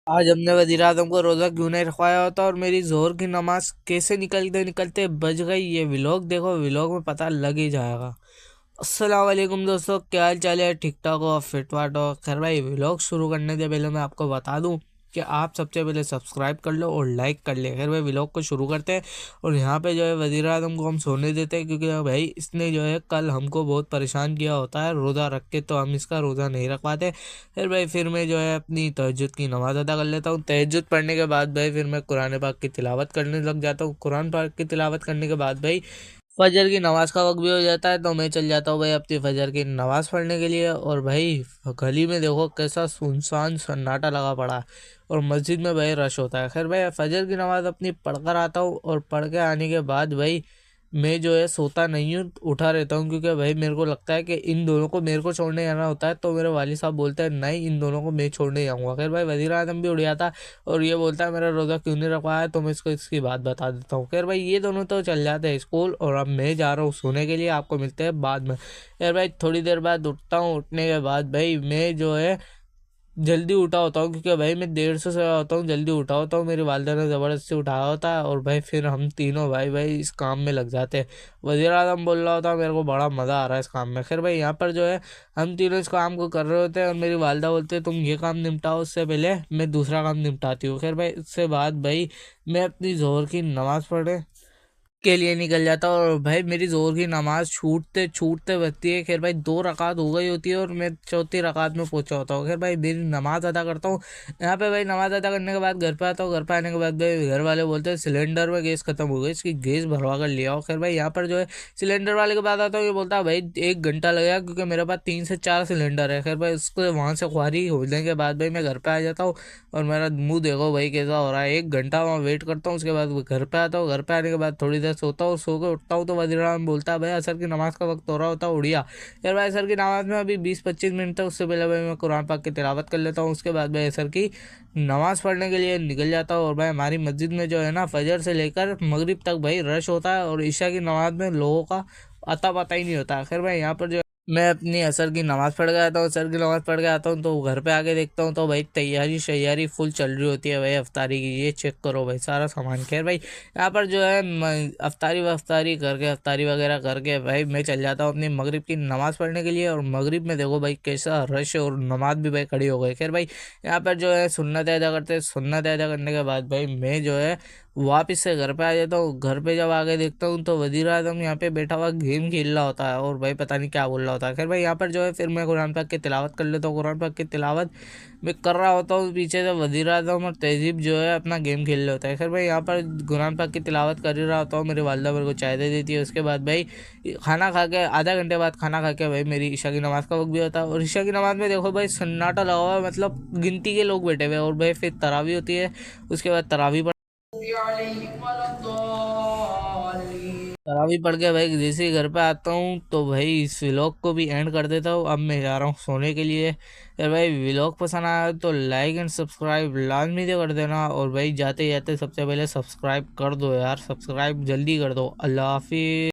आज हमने वज़ीर आज़म को रोज़ा क्यों नहीं रखवाया होता और मेरी ज़ोहर की नमाज कैसे निकलते निकलते बज गई। ये व्लॉग देखो, व्लॉग में पता लग ही जाएगा। अस्सलाम वालेकुम दोस्तों, क्या हाल चाल है? ठीक ठाक हो, फिट वाट हो? खैर भाई, व्लॉग शुरू करने से पहले मैं आपको बता दूं कि आप सबसे पहले सब्सक्राइब कर लो और लाइक कर ले। खैर भाई, व्लॉग को शुरू करते हैं। और यहाँ पे जो है वज़ीर आज़म को हम सोने देते हैं, क्योंकि भाई इसने जो है कल हमको बहुत परेशान किया होता है रोज़ा रख के, तो हम इसका रोज़ा नहीं रख पाते। फिर भाई मैं जो है अपनी तहज्जुद की नमाज़ अदा कर लेता हूँ। तहज्जुद पढ़ने के बाद भाई फिर मैं कुरान पाक की तिलावत करने लग जाता हूँ। कुरान पाक की तिलावत करने के बाद भाई फजर की नमाज का वक्त भी हो जाता है, तो मैं चल जाता हूँ भाई अपनी फजर की नमाज पढ़ने के लिए। और भाई गली में देखो कैसा सुनसान सन्नाटा लगा पड़ा है, और मस्जिद में भाई रश होता है। खैर भाई, फजर की नमाज अपनी पढ़कर आता हूँ, और पढ़ के आने के बाद भाई मैं जो है सोता नहीं हूँ, उठा रहता हूँ, क्योंकि भाई मेरे को लगता है कि इन दोनों को मेरे को छोड़ने जाना होता है। तो मेरे वालिद साहब बोलते हैं नहीं, इन दोनों को मैं छोड़ने जाऊँगा। खैर भाई, वज़ीर आज़म भी उड़ जाता और ये बोलता है मेरा रोज़ा क्यों नहीं रखवाया, तो मैं इसको इसकी बात बता देता हूँ। खैर भाई, ये दोनों तो चल जाते हैं स्कूल, और अब मैं जा रहा हूँ सोने के लिए। आपको मिलते हैं बाद में। यार भाई, थोड़ी देर बाद उठता हूँ। उठने के बाद भाई मैं जो है जल्दी उठा होता हूँ, क्योंकि भाई मैं देर से सोया होता हूँ, जल्दी उठा होता हूँ। मेरी वालदा ने ज़बरदस्ती उठाया होता है, और भाई फिर हम तीनों भाई भाई इस काम में लग जाते हैं। वज़ीर आज़म बोल रहा होता है, मेरे को बड़ा मज़ा आ रहा है इस काम में। खैर भाई, यहाँ पर जो है हम तीनों इस काम को कर रहे होते हैं, और मेरी वालदा बोलते हैं तुम ये काम निपटाओ, उससे पहले मैं दूसरा काम निपटाती हूँ। खैर भाई, उससे बाद भाई मैं अपनी ज़ोहर की नमाज़ पढ़े के लिए निकल जाता हूँ। और भाई मेरी जोर की नमाज छूटते छूटते बजती है। खैर भाई, 2 रकात हो गई होती है और मैं चौथी रकात में पहुंचा होता हूँ। खैर भाई, मेरी नमाज अदा करता हूँ। यहाँ पे भाई नमाज अदा करने के बाद घर पे आता हूँ। घर पे आने के बाद भाई घर वाले बोलते हैं सिलेंडर में गैस खत्म हो गई, इसकी गैस भरवा कर ले आओ। खैर भाई, यहाँ पर जो है सिलेंडर वाले के पास आता हूँ। ये बोलता है भाई 1 घंटा लगेगा, क्योंकि मेरे पास 3 से 4 सिलेंडर है। खैर भाई, उसको वहाँ से ख्वारी होने के बाद भाई मैं घर पे आ जाता हूँ, और मेरा मुंह देखो भाई कैसा हो रहा है। 1 घंटा वहाँ वेट करता हूँ, उसके बाद वो घर पे आता हूँ। घर पे आने के बाद थोड़ी देर सोता हूँ। सो के उठता हूँ तो वज़ीर आज़म बोलता है भाई असर की नमाज़ का वक्त हो रहा होता है, उड़िया। यार भाई, असर की नमाज़ में अभी 20-25 मिनट तक, उससे पहले भाई मैं कुरान पाक की तिलावत कर लेता हूँ। उसके बाद भाई असर की नमाज़ पढ़ने के लिए निकल जाता हूँ। और भाई हमारी मस्जिद में जो है ना, फजर से लेकर मगरिब तक भाई रश होता है, और ईशा की नमाज़ में लोगों का अता पता ही नहीं होता। खैर भाई, यहाँ पर जो मैं अपनी असर की नमाज़ पढ़ के आता हूँ। असर की नमाज़ पढ़ के आता हूँ तो घर पे आके देखता हूँ, तो भाई तैयारी शैयारी फुल चल रही होती है भाई अफ्तारी की। ये चेक करो भाई सारा सामान। खैर भाई, यहाँ पर जो है अफ्तारी वफ्तारी करके, अफ्तारी वगैरह करके भाई मैं चल जाता हूँ अपनी मगरिब की नमाज़ पढ़ने के लिए। और मगरिब में देखो भाई कैसा रश है, और नमाज भी भाई खड़ी हो गई। खैर भाई, यहाँ पर जो है सुन्नत अदा करते हैं। सुन्नत अदा करने के बाद भाई मैं जो है वापस से घर पे आ जाता हूँ। घर पे जब आके देखता हूँ तो वज़ीर आज़म यहाँ पे बैठा हुआ गेम खेल रहा होता है, और भाई पता नहीं क्या बोल रहा होता है। खैर भाई, यहाँ पर जो है फिर मैं कुरान पाक की तिलावत कर लेता हूँ। कुरान पाक की तिलावत मैं कर रहा होता हूँ, पीछे से वज़ीर आज़म और तहजीब जो है अपना गेम खेल रहे होता है। खैर भाई, यहाँ पर कुरान पाक की तिलावत कर ही रहा होता हूँ, मेरी वालदा मेरे को चाय दे देती है। उसके बाद भाई खाना खा के, आधा घंटे बाद खाना खा के भाई मेरी ईशा की नमाज़ का वक्त भी होता है। और ईशा की नमाज़ में देखो भाई सन्नाटा लगा हुआ है, मतलब गिनती के लोग बैठे हुए हैं। और भाई फिर तरावी होती है। उसके बाद तरावी तरावी पढ़ के भाई जैसे ही घर पे आता हूँ, तो भाई इस व्लॉग को भी एंड कर देता हूँ। अब मैं जा रहा हूँ सोने के लिए। यार भाई, व्लॉग पसंद आया तो लाइक एंड सब्सक्राइब लाजमी से कर देना। और भाई जाते जाते सबसे पहले सब्सक्राइब कर दो यार, सब्सक्राइब जल्दी कर दो। अल्लाह हाफिज़।